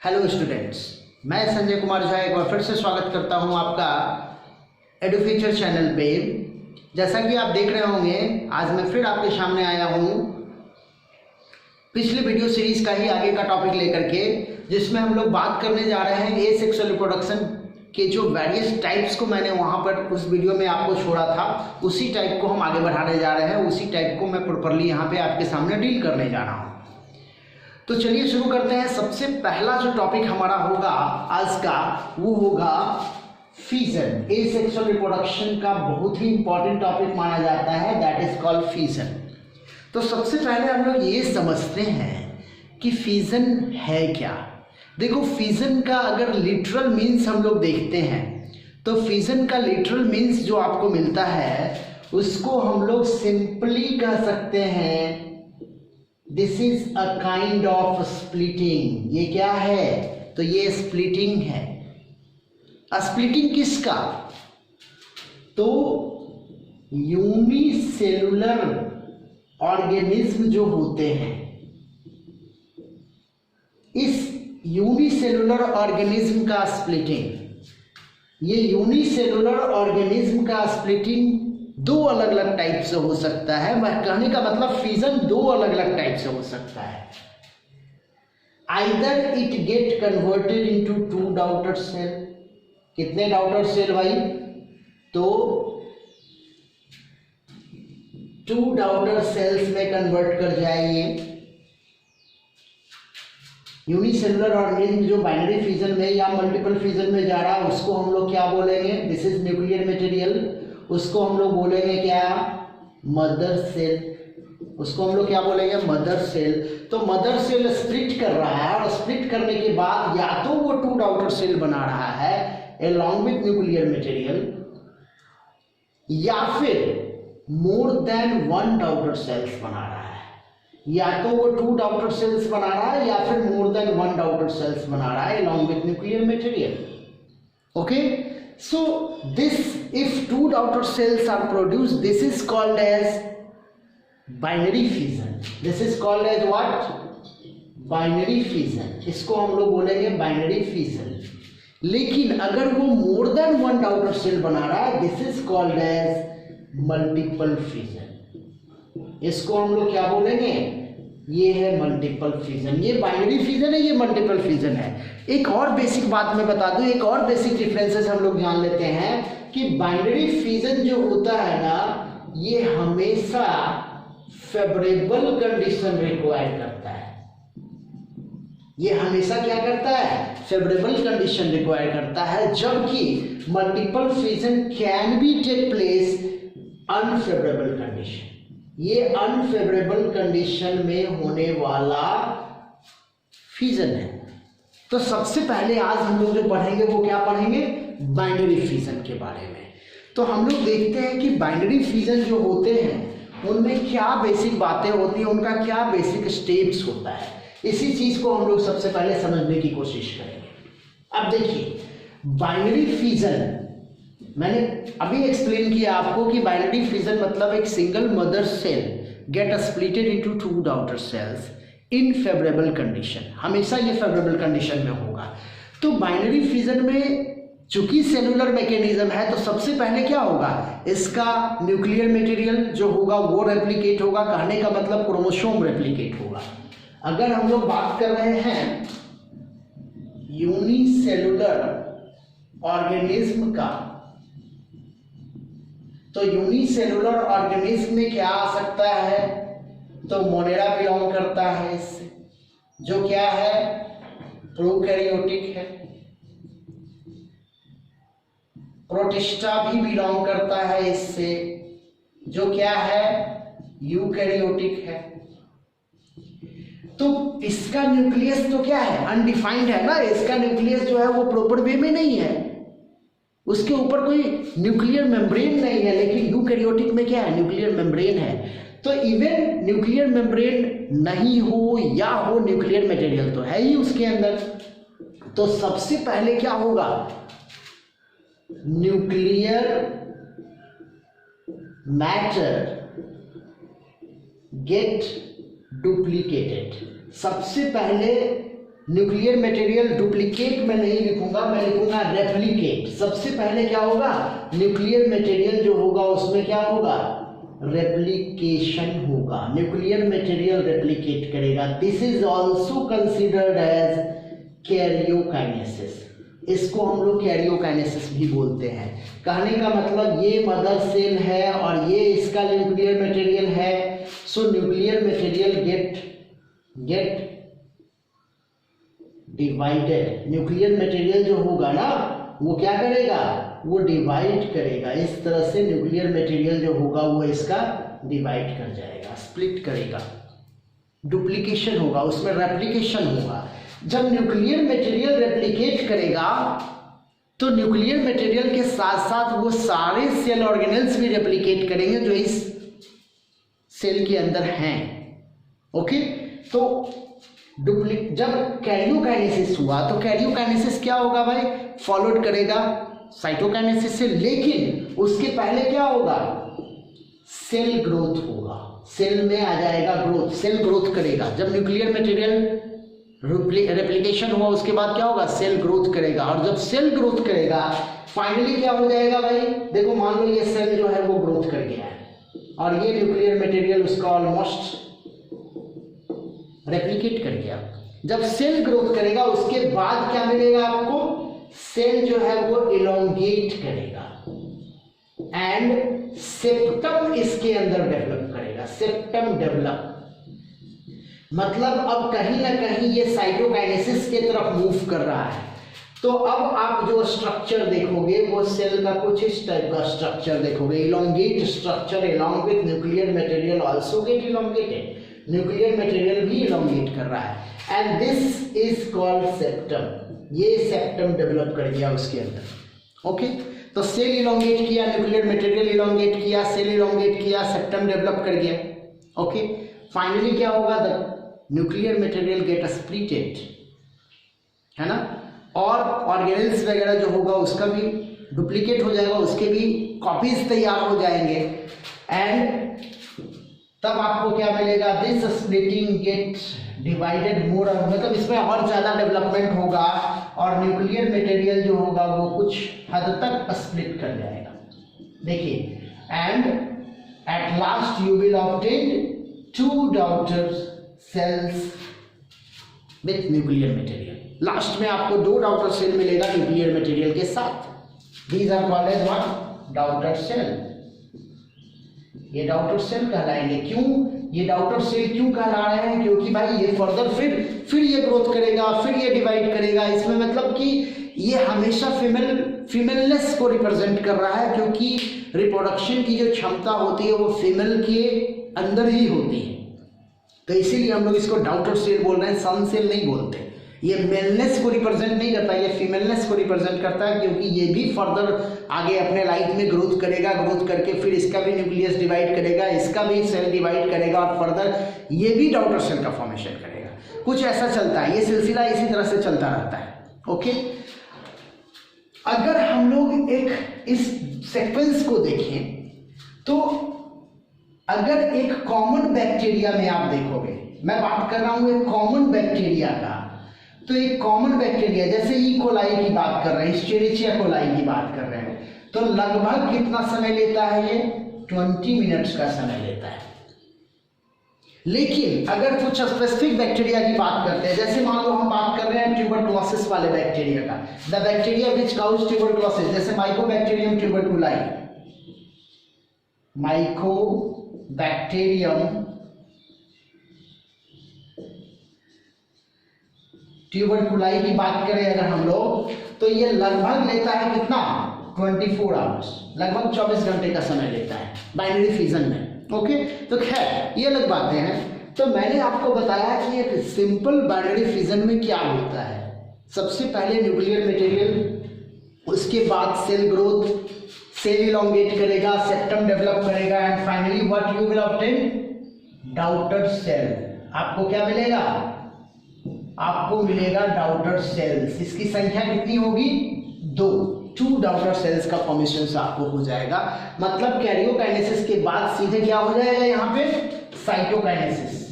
Hello students, मैं संजय कुमार झा एक बार फिर से स्वागत करता हूं आपका एडुफ्यूचर चैनल पे। जैसा कि आप देख रहे होंगे, आज मैं फिर आपके सामने आया हूं पिछले वीडियो सीरीज का ही आगे का टॉपिक लेकर के, जिसमें हम लोग बात करने जा रहे हैं एसेक्सुअल रिप्रोडक्शन के जो वेरियस टाइप्स को मैंने वहां पर उस वीडियो में आपको छोड़ा था, उसी टाइप को हम आगे बढ़ाने जा रहे हैं। उसी टाइप को मैं प्रॉपरली यहाँ पे आपके सामने डील करने जा रहा हूँ। तो चलिए शुरू करते हैं। सबसे पहला जो टॉपिक हमारा होगा आज का, वो होगा फीजन। एसेक्सुअल रिप्रोडक्शन का बहुत ही इंपॉर्टेंट टॉपिक माना जाता है, दैट इज कॉल्ड फीजन। तो सबसे पहले हम लोग ये समझते हैं कि फीजन है क्या। देखो, फीजन का अगर लिटरल मीन्स हम लोग देखते हैं तो फीजन का लिटरल मीन्स जो आपको मिलता है उसको हम लोग सिंपली कह सकते हैं, this is a kind of splitting. ये क्या है? तो ये स्प्लिटिंग है। स्प्लिटिंग किसका? तो यूनिसेलुलर ऑर्गेनिज्म जो होते हैं, इस यूनिसेलुलर ऑर्गेनिज्म का स्प्लिटिंग, ये यूनिसेलुलर ऑर्गेनिज्म का स्प्लिटिंग दो अलग अलग टाइप से हो सकता है। वह कहने का मतलब फीजन दो अलग अलग टाइप से हो सकता है। Either it get converted into two daughter cell. कितने डॉटर सेल भाई? तो टू डॉटर सेल्स में कन्वर्ट कर जाएंगे। यूनिसेलुलर ऑर्गेनिज्म जो बाइनरी फिजन में या मल्टीपल फिजन में जा रहा है उसको हम लोग क्या बोलेंगे? This is nuclear material. उसको हम लोग बोलेंगे क्या? Mother cell. उसको हम लोग क्या बोलेंगे? Mother cell. तो मदर सेल स्प्लिट कर रहा है और स्प्लिट करने के बाद या तो वो टू डॉटर सेल बना रहा है along with न्यूक्लियर मटेरियल, या फिर more than one daughter cells बना रहा है। या तो वो टू डॉटर सेल्स बना रहा है या फिर more than one daughter cells बना रहा है along with nuclear material. Okay, so this, if two daughter cells are produced, this is called as binary fission. This is called as what? Binary fission. इसको हम लोग बोलेंगे binary fission। लेकिन अगर वो more than one daughter cell बना रहा है, this is called as multiple fission। इसको हम लोग क्या बोलेंगे? ये है मल्टीपल फिजन। ये बाइनरी फिजन है, ये मल्टीपल फिजन है। एक और बेसिक बात मैं बता दूं, एक और बेसिक डिफरेंसेस हम लोग जान लेते हैं कि बाइनरी फिजन जो होता है ना, ये हमेशा फेवरेबल कंडीशन रिक्वायर करता है। ये हमेशा क्या करता है? फेवरेबल कंडीशन रिक्वायर करता है, जबकि multiple fission can be take place unfavourable condition. ये अनफेवरेबल कंडीशन में होने वाला फिजन है। तो सबसे पहले आज हम लोग जो पढ़ेंगे वो क्या पढ़ेंगे? बाइनरी फिजन के बारे में। तो हम लोग देखते हैं कि बाइनरी फिजन जो होते हैं उनमें क्या बेसिक बातें होती हैं, उनका क्या बेसिक स्टेप्स होता है। इसी चीज को हम लोग सबसे पहले समझने की कोशिश करेंगे। अब देखिए, बाइनरी फिजन मैंने अभी एक्सप्लेन किया आपको कि बाइनरी फिजन मतलब एक single mother cell get splitted into two daughter cells in favourable condition. हमेशा ये फेवरेबल कंडीशन में होगा। तो बाइनरी फिजन में चूंकि सेलुलर मैकेनिज्म है, तो सबसे पहले क्या होगा? इसका न्यूक्लियर मटेरियल जो होगा वो रेप्लिकेट होगा। कहने का मतलब क्रोमोसोम रेप्लिकेट होगा। अगर हम लोग बात कर रहे हैं यूनिसेलुलर ऑर्गेनिज्म का, तो यूनिसेलुलर ऑर्गेनिज्म में क्या आ सकता है? तो मोनेरा बिलोंग करता है इससे, जो क्या है? प्रोकैरियोटिक है। प्रोटिस्टा भी बिलोंग करता है इससे, जो क्या है? यूकैरियोटिक है। तो इसका न्यूक्लियस तो क्या है? अनडिफाइंड है ना। इसका न्यूक्लियस जो है वो प्रॉपर वे में नहीं है, उसके ऊपर कोई न्यूक्लियर मेम्ब्रेन नहीं है। लेकिन यूकैरियोटिक में क्या है? न्यूक्लियर मेम्ब्रेन है। तो इवन न्यूक्लियर मेम्ब्रेन नहीं हो या हो, न्यूक्लियर मटेरियल तो है ही उसके अंदर। तो सबसे पहले क्या होगा? Nuclear matter get duplicated. सबसे पहले न्यूक्लियर मटेरियल डुप्लीकेट में नहीं लिखूंगा, मैं लिखूंगा रेप्लिकेट। सबसे पहले क्या होगा, न्यूक्लियर मटेरियल जो होगा उसमें क्या होगा, रेप्लिकेशन होगा। न्यूक्लियर मटेरियल रेप्लिकेट करेगा। This is also considered as karyokinesis. इसको हम लोग कैरियोकाइनेसिस भी बोलते हैं। कहने का मतलब ये मदर सेल है और ये इसका न्यूक्लियर मटेरियल है। सो nuclear material gate divided. Nuclear material जो होगा ना वो क्या करेगा, वो डिवाइड करेगा। इस तरह से न्यूक्लियर मटेरियल जो होगा वो इसका डिवाइड कर जाएगा, स्प्लिट करेगा। डुप्लीकेशन होगा, उसमें रेप्लिकेशन होगा। जब न्यूक्लियर मटेरियल रेप्लिकेट करेगा तो न्यूक्लियर मटेरियल के साथ साथ वो सारे सेल ऑर्गेनेल्स भी रेप्लिकेट करेंगे जो इस सेल के अंदर हैं। ओके, तो जब कैरियोकाइनेसिस हुआ तो कैरियोकाइनेसिस क्या होगा भाई, फॉलोड करेगा साइटोकाइनेसिस से, लेकिन उसके पहले क्या होगा, सेल ग्रोथ होगा। सेल में आ जाएगा ग्रोथ, सेल ग्रोथ करेगा। जब न्यूक्लियर मटेरियल रेप्लिकेशन हुआ उसके बाद क्या होगा, सेल ग्रोथ करेगा। और जब सेल ग्रोथ करेगा फाइनली क्या हो जाएगा भाई, देखो मान लो ये सेल जो है वो ग्रोथ कर गया है और ये न्यूक्लियर मटेरियल उसका ऑलमोस्ट रेप्लिकेट कर गया। जब सेल ग्रोथ करेगा उसके बाद क्या मिलेगा आपको, सेल जो है वो इलोंगेट करेगा एंड सेप्टम इसके अंदर डेवलप करेगा। सेप्टम डेवलप मतलब अब कहीं ना कहीं ये साइटोकाइनेसिस के तरफ मूव कर रहा है। तो अब आप जो स्ट्रक्चर देखोगे वो सेल का कुछ इस टाइप का स्ट्रक्चर देखोगे, elongate structure along with nuclear material also get elongated। Nuclear material भी इलोंगेट कर रहा है and this is called septum. ये सेप्टम डेवलप कर गया उसके अंदर। ओके, तो सेल इलोंगेट किया, न्यूक्लियर मटेरियल इलोंगेट किया, सेल इलोंगेट किया, सेप्टम डेवलप कर गया। ओके, फाइनली क्या होगा, the nuclear material get splitted, है ना, और ऑर्गेनेल्स वगैरह जो होगा उसका भी डुप्लीकेट हो जाएगा, उसके भी कॉपीज तैयार हो जाएंगे एंड तब आपको क्या मिलेगा, दिस स्प्लिटिंग गेट डिवाइडेड मोर, मतलब इसमें और ज़्यादा डेवलपमेंट होगा और न्यूक्लियर मटेरियल जो होगा वो कुछ हद तक स्प्लिट कर जाएगा। देखिए, and at last you will obtain 2 daughter cells with nuclear material. Last में आपको 2 डॉटर सेल मिलेगा न्यूक्लियर मटेरियल के साथ। These are called as what, daughter cell. ये डॉटर सेल कहलाएंगे। क्यों ये डॉटर सेल क्यों कहला रहे हैं, क्योंकि भाई ये फर्दर फिर ये ग्रोथ करेगा, फिर ये डिवाइड करेगा। इसमें मतलब कि ये हमेशा फीमेलनेस को रिप्रेजेंट कर रहा है, क्योंकि रिप्रोडक्शन की जो क्षमता होती है वो फीमेल के अंदर ही होती है। तो इसीलिए हम लोग इसको डॉटर सेल बोल रहे हैं, सन सेल नहीं बोलते। ये मेलनेस को रिप्रेजेंट नहीं करता, ये फीमेलनेस को रिप्रेजेंट करता है, क्योंकि ये भी फर्दर आगे अपने लाइफ में ग्रोथ करेगा, ग्रोथ करके फिर इसका भी न्यूक्लियस डिवाइड करेगा, इसका भी सेल डिवाइड करेगा और फर्दर ये भी डॉटर सेल का फॉर्मेशन करेगा। कुछ ऐसा चलता है, ये सिलसिला इसी तरह से चलता रहता है। ओके, अगर हम लोग एक इस सीक्वेंस को देखें तो अगर एक कॉमन बैक्टीरिया में आप देखोगे, मैं बात कर रहा हूं एक कॉमन बैक्टीरिया का, तो एक कॉमन बैक्टीरिया जैसे ई कोलाई की बात कर रहे हैं, एस्चेरिचिया कोलाई की बात कर रहे हैं, तो लगभग कितना समय लेता है ये, 20 मिनट्स का समय लेता है। लेकिन अगर कुछ स्पेसिफिक बैक्टीरिया की बात करते हैं, जैसे मान लो हम बात कर रहे हैं ट्यूबरकुलोसिस वाले बैक्टीरिया का, the bacteria which cause tuberculosis, जैसे माइकोबैक्टीरियम ट्यूबरकुलाई, माइकोबैक्टीरियम ट्यूबरकुलाई की बात करें अगर हम लोग, तो ये लगभग लेता है कितना, 24 आवर्स, लगभग 24 घंटे का समय लेता है बाइनरी फिजन में। ओके, तो खैर ये अलग बातें हैं। तो मैंने आपको बताया कि एक सिंपल बाइनरी फिजन में क्या होता है। सबसे पहले न्यूक्लियर मटेरियल, उसके बाद सेल ग्रोथ, सेल इलोंगेट करेगा, सेप्टम डेवलप करेगा and finally what you will obtain, daughter cell. आपको क्या मिलेगा, आपको मिलेगा डॉटर सेल्स। इसकी संख्या कितनी होगी, 2 डॉटर सेल्स का फॉर्मेशन आपको हो जाएगा। मतलब कैरियोकाइनेसिस के बाद सीधे क्या हो जाएगा यहाँ पे, साइटोकाइनेसिस।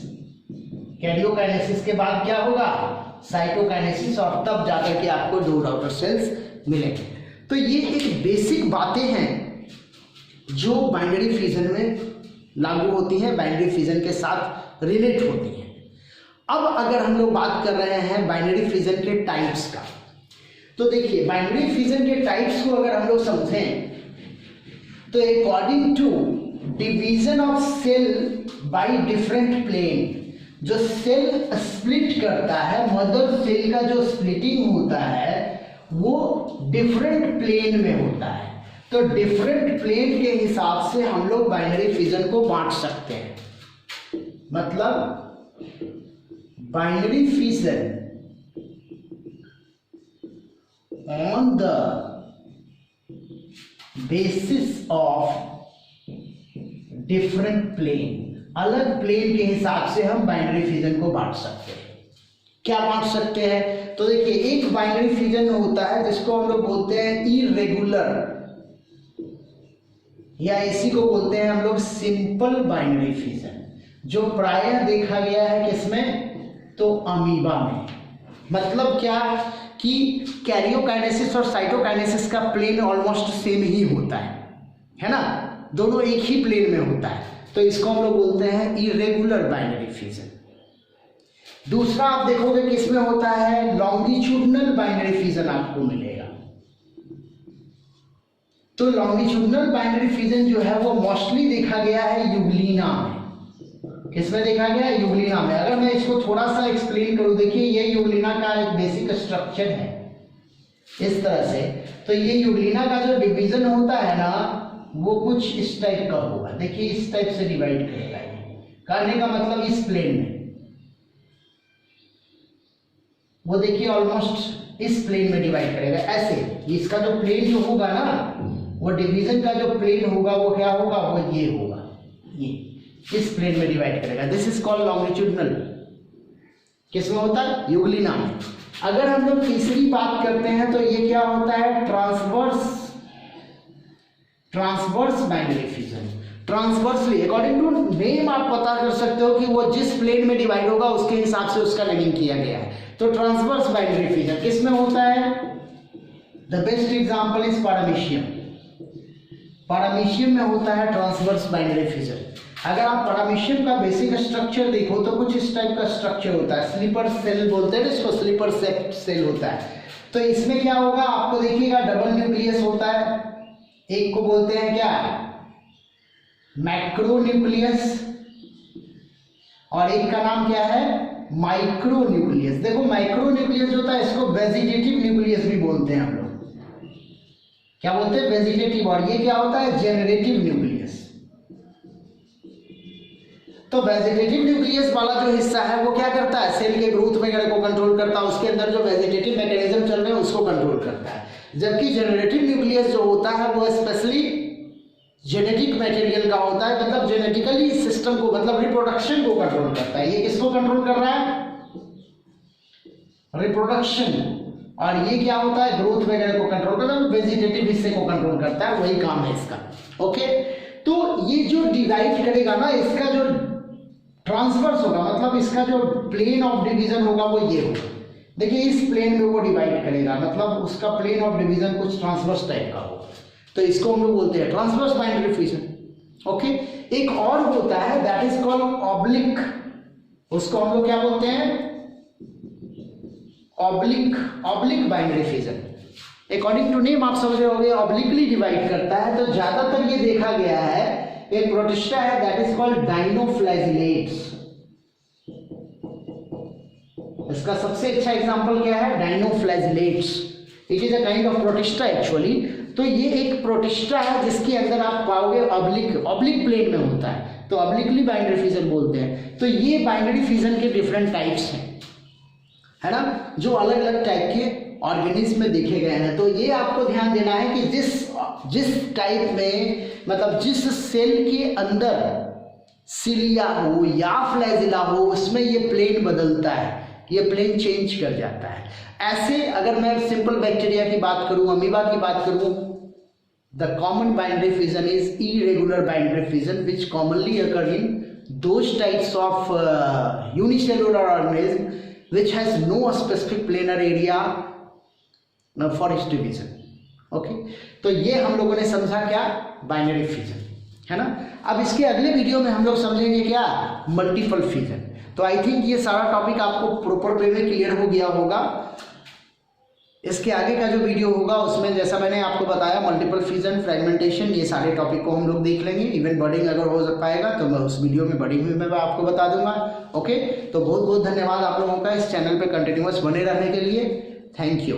कैरियोकाइनेसिस के बाद क्या होगा, साइटोकाइनेसिस, और तब जाकर के आपको डोर आउटर सेल्स मिलेंगे। तो ये एक बेसिक बातें हैं जो बाइनरी फिजन में लागू होती हैं, बाइनरी फिजन के साथ रिलेट होती हैं। अब अगर हम लोग बात कर रहे हैं बाइनरी फिजन के टाइप्स का, तो देखिए बाइनरी फिजन के टाइप्स को अगर हम लोग समझें तो according to division of cell by different plane, जो सेल स्प्लिट करता है, मदर सेल का जो स्प्लिटिंग होता है वो डिफरेंट प्लेन में होता है। तो डिफरेंट प्लेन के हिसाब से हम लोग बाइनरी फिजन को बांट सकते हैं। मतलब binary fission on the basis of different plane, अलग प्लेन के हिसाब से हम बाइनरी फिजन को बांट सकते हैं। क्या बांट सकते हैं? तो देखिए एक बाइनरी फिजन होता है जिसको हम लोग बोलते हैं इरेगुलर, या इसी को बोलते हैं हम लोग सिंपल बाइनरी फिजन, जो प्रायः देखा गया है किसमें? तो अमीबा में। मतलब क्या कि कैरियोकाइनेसिस और साइटोकाइनेसिस का प्लेन ऑलमोस्ट सेम ही होता है ना, दोनों एक ही प्लेन में होता है, तो इसको हम लोग बोलते हैं इरेगुलर बाइनरी फिजन। दूसरा आप देखोगे किसमें होता है? लॉन्गिट्यूडनल बाइनरी फिजन आपको मिलेगा। तो लॉन्गिट्यूडनल बाइनरी फिजन जो है वो मोस्टली देखा गया है यूग्लिना में। किसमें देखा गया है? यूग्लिना में। अगर मैं इसको थोड़ा सा एक्सप्लेन करूं, देखिए ये यूग्लिना का एक बेसिक स्ट्रक्चर है इस तरह से। तो ये यूग्लिना का जो डिवीजन होता है ना वो कुछ इस टाइप का होगा। देखिए इस टाइप से डिवाइड करेगा, करने का मतलब इस प्लेन में, वो देखिए ऑलमोस्ट इस प्लेन में डिवाइड करेगा ऐसे। इसका जो प्लेन जो होगा ना, वो डिवीजन का जो प्लेन होगा वो क्या होगा? वो ये होगा, ये इस प्लेन में डिवाइड करेगा। This is called longitudinal. किसमें होता है? यूग्लिना में। अगर हम लोग तीसरी बात करते हैं तो ये क्या होता है? Transverse binary fission. Transversely according to name आप पता कर सकते हो कि वो जिस प्लेन में डिवाइड होगा उसके हिसाब से उसका नेमिंग किया गया है। तो ट्रांसवर्स बाइनरी फिजन किसमें होता है? The best example is paramecium. Paramecium में होता है ट्रांसवर्स बाइनरी फिजन। अगर आप पैरामीशियम का बेसिक स्ट्रक्चर देखो तो कुछ इस टाइप का स्ट्रक्चर होता है, स्लीपर सेल बोलते हैं इसको, स्लीपर सेल होता है। तो इसमें क्या होगा? आपको देखिएगा डबल न्यूक्लियस होता है, एक को बोलते हैं क्या? मैक्रो न्यूक्लियस, और एक का नाम क्या है? Micro nucleus. देखो माइक्रो न्यूक्लियस होता है इसको वेजिटेटिव न्यूक्लियस भी बोलते हैं हम लोग। क्या बोलते हैं? वेजिटेटिव। और ये क्या होता है? Generative nucleus. तो वेजिटेटिव न्यूक्लियस वाला जो हिस्सा है वो क्या करता है? सेल के ग्रोथ वगैरह को कंट्रोल करता है, उसके अंदर जो वेजिटेटिव मैकेनिज्म चल रहे हैं उसको कंट्रोल करता है। जबकि जेनरेटिव न्यूक्लियस जो होता है वो स्पेशली जेनेटिक मटेरियल का होता है, मतलब जेनेटिकली सिस्टम को, मतलब रिप्रोडक्शन को कंट्रोल करता है। ये किसको कंट्रोल कर रहा है? रिप्रोडक्शन। और ये क्या होता है? ग्रोथ वगैरह को कंट्रोल करता है, वेजिटेटिव हिस्से को कंट्रोल करता है, वही काम है इसका। ओके, तो ये जो डिवाइड करेगा ना, इसका जो ट्रांसवर्स होगा, मतलब इसका जो प्लेन ऑफ डिवीजन होगा वो ये होगा। देखिए इस प्लेन में वो डिवाइड करेगा, मतलब उसका प्लेन ऑफ डिवीजन कुछ ट्रांसवर्स टाइप का होगा, तो इसको हम लोग बोलते हैं ट्रांसवर्स बाइनरी फिजन। ओके, एक और होता है दैट इज कॉल्ड ऑब्लिक। उसको हम लोग क्या बोलते हैं? Oblique binary fission. According to name आप समझ रहे होंगे, ऑब्लिकली डिवाइड करता है। तो ज्यादातर ये देखा गया है, एक प्रोटिस्टा है दैट इज कॉल्ड डाइनोफ्लैजिलेट्स। इसका सबसे अच्छा एग्जांपल क्या है? Dinoflagellates. It is a kind of protista actually. तो ये एक प्रोटिस्टा है जिसके अंदर आप पाओगे ऑब्लिक प्लेन में होता है, तो ऑब्लिकली बाइनरी फिजन बोलते हैं। तो ये बाइनरी फिजन के डिफरेंट टाइप्स हैं, है ना, जो अलग अलग टाइप के ऑर्गेनिज्म में देखे गए हैं। तो ये आपको ध्यान देना है कि जिस टाइप में, मतलब जिस सेल के अंदर सिलिया हो या फ्लैजिला हो, उसमें ये प्लेन बदलता है, ये प्लेन चेंज कर जाता है। ऐसे अगर मैं सिंपल बैक्टीरिया की बात करूं, अमीबा की बात करूं, the common binary fission is irregular binary fission which commonly occur in those types of unicellular organism which has no specific planar area for its division. Okay, तो ये हम लोगों ने समझा क्या, बाइनरी फिजन, है ना। अब इसके अगले वीडियो में हम लोग समझेंगे क्या, मल्टीपल फिजन। तो आई थिंक ये सारा टॉपिक आपको प्रॉपर वे में क्लियर हो गया होगा। इसके आगे का जो वीडियो होगा उसमें जैसा मैंने आपको बताया मल्टीपल फिजन, फ्रेगमेंटेशन, ये सारे टॉपिक को हम लोग देख लेंगे। इवन बडिंग अगर हो पाएगा तो मैं उस वीडियो में बडिंग में मैं आपको बता दूंगा। ओके, तो बहुत बहुत धन्यवाद आप लोगों का इस चैनल पे कंटिन्यूअस बने रहने के लिए। Thank you.